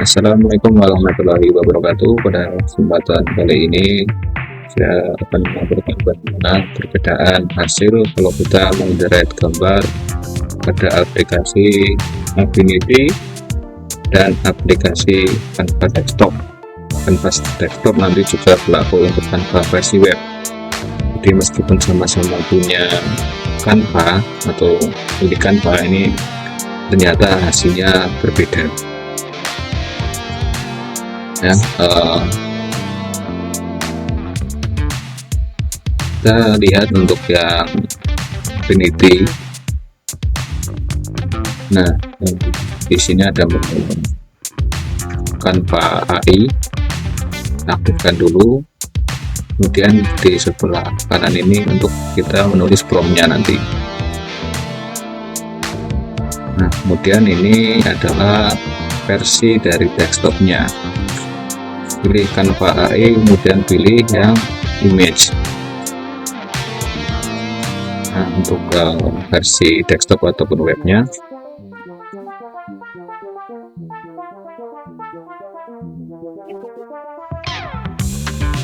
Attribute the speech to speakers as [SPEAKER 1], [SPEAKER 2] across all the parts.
[SPEAKER 1] Assalamualaikum warahmatullahi wabarakatuh. Pada kesempatan kali ini saya akan mengabarkan bagaimana perbedaan hasil kalau kita mengenerate gambar pada aplikasi Affinity dan aplikasi Canva Desktop. Canva Desktop nanti juga berlaku untuk Canva versi web. Jadi meskipun sama-sama punya Canva atau milik Canva, ini ternyata hasilnya berbeda. Ya, kita lihat untuk yang Affinity. Nah, di sini ada menu Canva AI, aktifkan dulu. Kemudian di sebelah kanan ini untuk kita menulis promptnya nanti. Nah, kemudian ini adalah versi dari desktopnya. Pilih Canva AI, kemudian pilih yang image. Nah, untuk versi desktop ataupun webnya,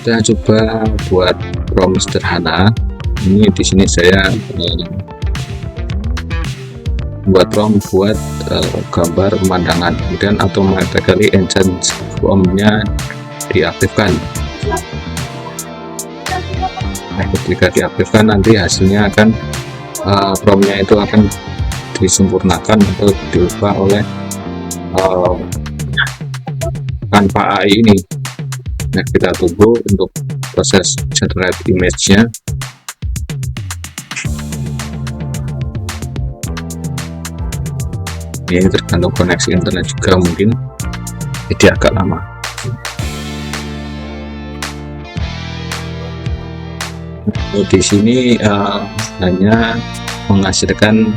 [SPEAKER 1] kita coba buat prompt sederhana. Ini di sini saya buat prompt buat gambar pemandangan, kemudian automatically enhance promptnya diaktifkan. Nah, ketika diaktifkan nanti hasilnya akan promptnya itu akan disempurnakan atau diubah oleh Canva AI ini. Nah, kita tunggu untuk proses generate image-nya. Ini tergantung koneksi internet juga, mungkin jadi agak lama. Di sini hanya menghasilkan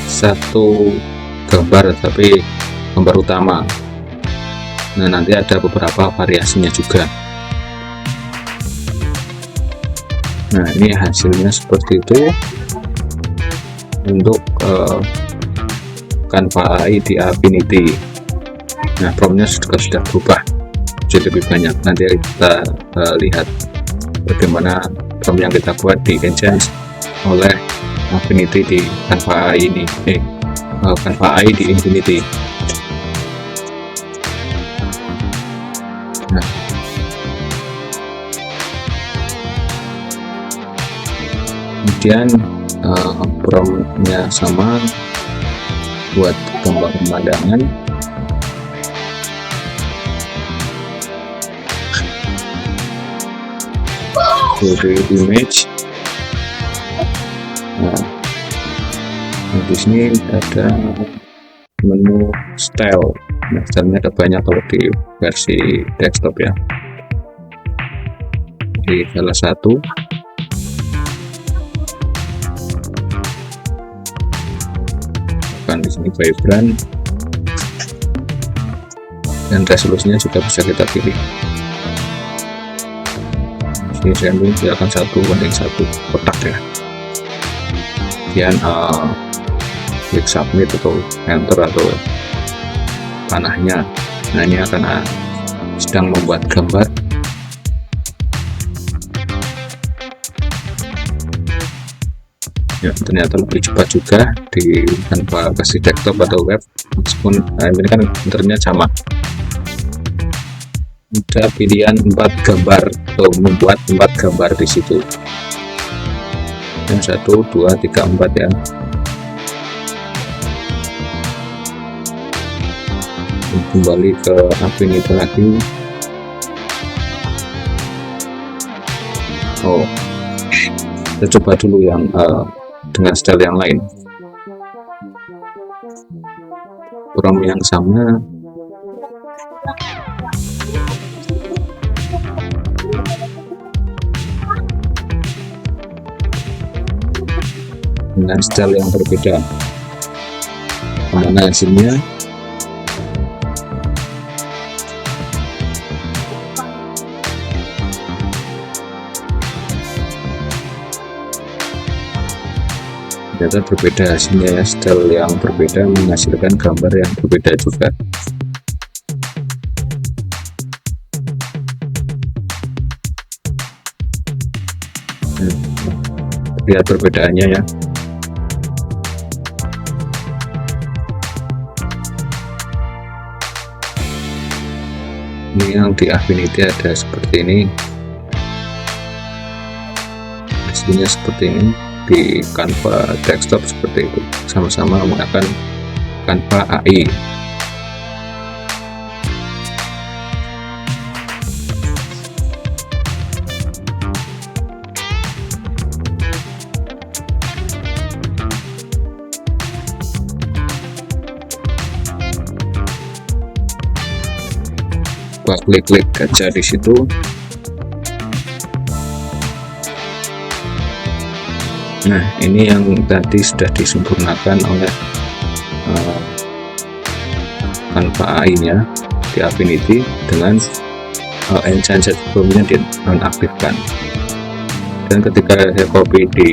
[SPEAKER 1] satu gambar, tapi gambar utama. Nah, nanti ada beberapa variasinya juga. Nah, ini hasilnya seperti itu untuk Canva AI di Affinity. Nah, promptnya sudah berubah jadi lebih banyak. Nanti kita lihat bagaimana prompt yang kita buat di enhance oleh Affinity di Canva AI ini, Canva AI di Affinity. Nah, kemudian promptnya sama buat gambar pemandangan. Dari image. Nah, di sini ada menu style. Nah, stylenya ada banyak kalau di versi desktop ya. Di salah satu kan di sini vibrant, dan resolusinya juga bisa kita pilih. Ini saya akan 1:1 kotak ya. Kemudian klik submit atau enter atau panahnya. Nah, ini akan sedang membuat gambar. Ya, ternyata lebih cepat juga di Canva versi desktop atau web, meskipun ini kan internetnya sama. Ada pilihan 4 gambar atau membuat 4 gambar di situ. Yang 1, 2, 3, 4 ya. Kembali ke Affinity lagi. Oh, kita coba dulu yang dengan style yang lain. Prompt yang sama. Dengan style yang berbeda. Mana hasilnya? Ternyata berbeda hasilnya ya, style yang berbeda menghasilkan gambar yang berbeda juga. lihat perbedaannya ya. Ini yang di Affinity ada seperti ini, hasilnya seperti ini. Di Canva desktop seperti itu, sama-sama menggunakan Canva AI. Klik-klik aja di situ. Nah, ini yang tadi sudah disempurnakan oleh Canva AI-nya di Affinity dengan Enchanted Boom-nya dinonaktifkan. Dan ketika saya copy di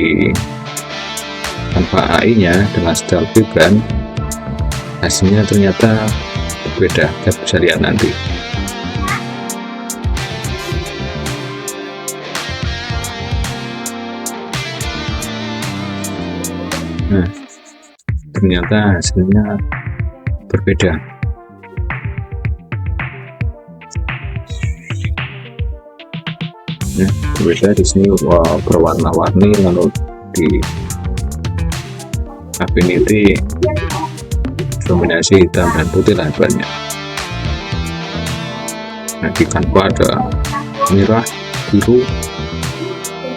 [SPEAKER 1] Canva AI-nya dengan style Vibrant, hasilnya ternyata berbeda. Kita bisa lihat nanti. Nah, ternyata hasilnya berbeda. Nah, berbeda di sini berwarna-warni, lalu di Affinity dominasi hitam dan putih lah banyak. Nah, di Canva ada merah, biru,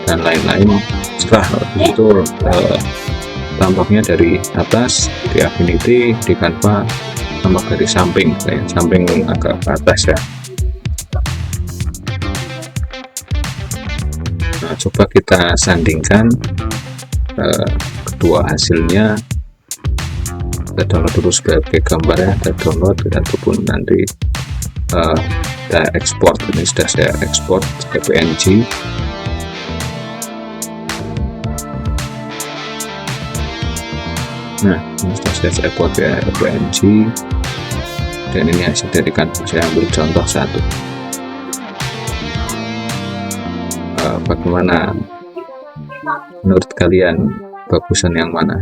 [SPEAKER 1] dan lain-lain cerah. Itu tampaknya dari atas di Affinity, di Canva tampak dari samping, samping agak ke atas ya. Nah, coba kita sandingkan kedua hasilnya. Kita download dulu sebagai gambarnya, kita download, ataupun nanti kita ekspor. Ini sudah saya ekspor sebagai PNG. Nah, ini sudah saya ekspor ke PNG, dan ini hasil dari Canva. Saya ambil contoh satu. Bagaimana menurut kalian, bagusan yang mana?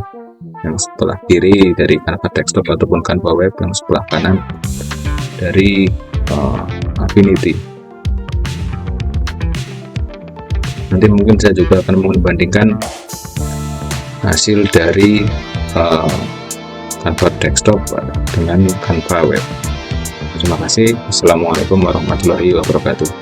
[SPEAKER 1] Yang sebelah kiri dari Canva desktop ataupun Canva web, yang sebelah kanan dari Affinity. Nanti mungkin saya juga akan membandingkan hasil dari Canva desktop dengan Canva web. Terima kasih. Assalamualaikum warahmatullahi wabarakatuh.